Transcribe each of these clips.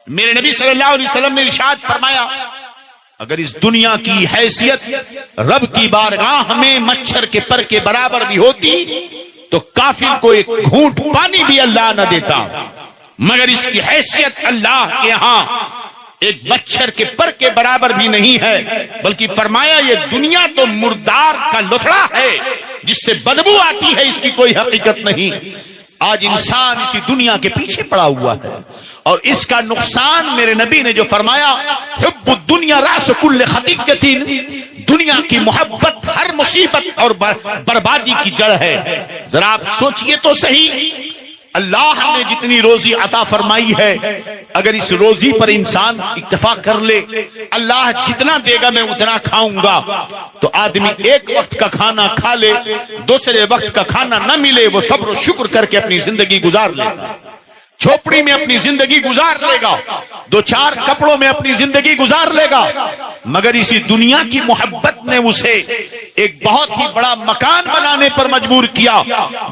میرے نبی صلی اللہ علیہ وسلم نے ارشاد فرمایا اگر اس دنیا کی حیثیت رب کی بارگاہ میں مچھر کے پر کے برابر بھی ہوتی تو کافر کو ایک گھونٹ پانی بھی اللہ نہ دیتا، مگر اس کی حیثیت اللہ کے ہاں ایک مچھر کے پر کے برابر بھی نہیں ہے، بلکہ فرمایا یہ دنیا تو مردار کا لتڑا ہے جس سے بدبو آتی ہے، اس کی کوئی حقیقت نہیں۔ آج انسان اسی دنیا کے پیچھے پڑا ہوا ہے، اور اس کا نقصان میرے نبی نے جو فرمایا حب الدنیا راس کل خطیئۃ، دنیا کی محبت ہر مصیبت اور بربادی کی جڑ ہے۔ ذرا آپ سوچئے تو صحیح، اللہ نے جتنی روزی عطا فرمائی ہے اگر اس روزی پر انسان اکتفا کر لے، اللہ جتنا دے گا میں اتنا کھاؤں گا، تو آدمی ایک وقت کا کھانا کھا لے، دوسرے وقت کا کھانا نہ ملے، وہ صبر و شکر کر کے اپنی زندگی گزار لے گا، جھوپڑی میں اپنی زندگی گزار لے گا، دو چار کپڑوں میں اپنی زندگی گزار لے گا، مگر اسی دنیا کی محبت نے اسے ایک بہت ہی بڑا مکان بنانے پر مجبور کیا،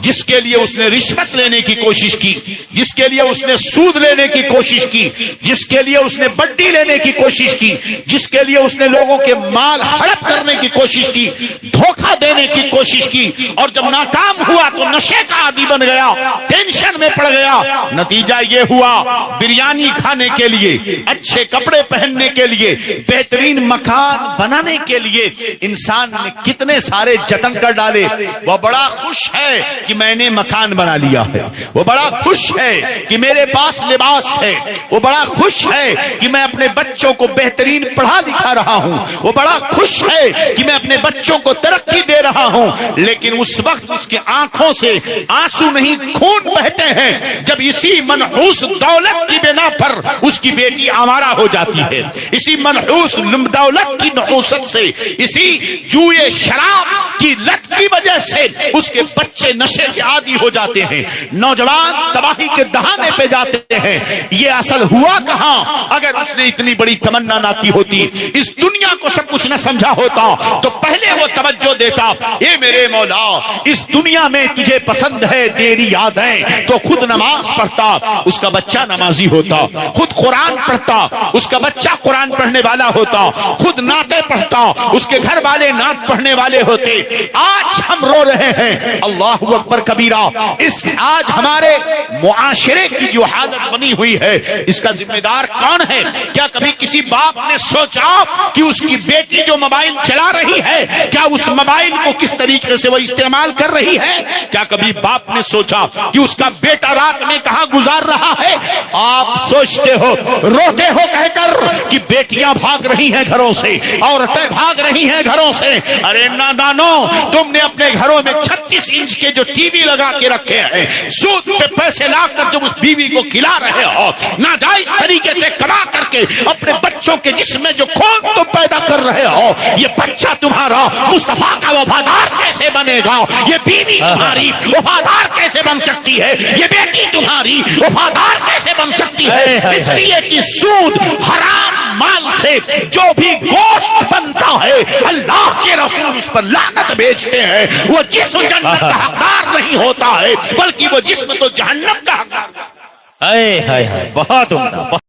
جس کے لیے اس نے رشوت لینے کی کوشش کی، جس کے لیے اس نے سود لینے کی کوشش کی، جس کے لیے اس نے بڈی لینے کی کوشش کی، جس کے لیے اس نے لوگوں کے مال ہڑپ کرنے کی کوشش کی، دھوکہ دینے کی کوشش کی، اور جب ناکام ہوا تو نشے کا عادی بن گیا، ٹینشن میں پڑ گیا۔ نتیجہ یہ ہوا بریانی کھانے کے لیے، اچھے کپڑے پہننے کے لیے، بہترین مکان بنانے کے لیے انسان نے کتنے سارے جتن کر ڈالے۔ وہ بڑا خوش ہے کہ میں نے مکان بنا لیا ہے، وہ بڑا خوش ہے کہ میرے پاس لباس ہے، وہ بڑا خوش ہے کہ میں اپنے بچوں کو بہترین پڑھا لکھا رہا ہوں، وہ بڑا خوش ہے کہ میں اپنے بچوں کو ترقی دے رہا ہوں، لیکن اس وقت اس کی آنکھوں سے آنسو نہیں خون بہتے ہیں جب اسی منحوس دولت کی بنا پر اس کی بیٹی آوارہ ہو جاتی ہے، اسی منحوس دولت کی نحوست سے، اسی جوئے شراب کی لت کی وجہ سے اس کے بچے نشے کے عادی ہو جاتے ہیں، نوجوان تباہی کے دہانے پہ جاتے ہیں۔ یہ اصل ہوا کہاں؟ اگر اس نے اتنی بڑی تمنا نہ کی ہوتی، اس دنیا کو سب کچھ نہ سمجھا ہوتا، تو پہلے وہ توجہ دیتا، اے میرے مولا اس دنیا میں تجھے پسند ہے تیری یادیں، تو خود نماز پڑھتا، اس کا بچہ نمازی ہوتا، خود قرآن پڑھتا، اس کا بچہ قرآن پڑھنے والا ہوتا، خود نعتیں پڑھتا، اس کے گھر والے نعت پڑھنے والے ہوتے۔ آج ہم رو رہے ہیں، اللہ اکبر کبیرہ، اس آج ہمارے معاشرے کی جو حالت بنی ہوئی ہے اس کا ذمہ دار کون ہے؟ کیا کبھی کسی باپ نے سوچا کہ اس کی بیٹی جو موبائل چلا رہی ہے کیا اس موبائل کو کس طریقے سے وہ استعمال کر رہی ہے؟ کیا کبھی باپ نے سوچا کہ اس کا بیٹا رات میں کہاں گزار رہا ہے؟ آپ سوچتے ہو، روتے ہو کہہ کر کہ بیٹیاں بھاگ رہی ہیں گھروں سے، عورتیں بھاگ رہی ہیں گھروں سے۔ ارے نادانو، تم نے اپنے گھروں میں 36 انچ کے جو ٹی وی لگا کے رکھے ہیں، سود پہ پیسے لا کر جب اس بیوی کو کھلا رہے ہو، ناجائز طریقے سے کما کر کے اپنے بچوں کے جسم میں جو خون تم پیدا کر رہے ہو، یہ بچہ تمہارا مصطفیٰ کا وفادار کیسے بنے گا؟ یہ بیوی تمہاری وفادار کیسے بن سکتی ہے؟ یہ بیٹی تمہاری وفادار کیسے بن سکتی ہے؟ اس لیے کہ سود حرام مال سے جو بھی گوشت بنتا ہے اللہ کے رسول اس پر لعنت بھیجتے ہیں۔ وہ جسم جنت کا حقدار نہیں ہوتا ہے، بلکہ وہ جسم تو جہنم کا حقدار ہے۔ بہت عمدہ۔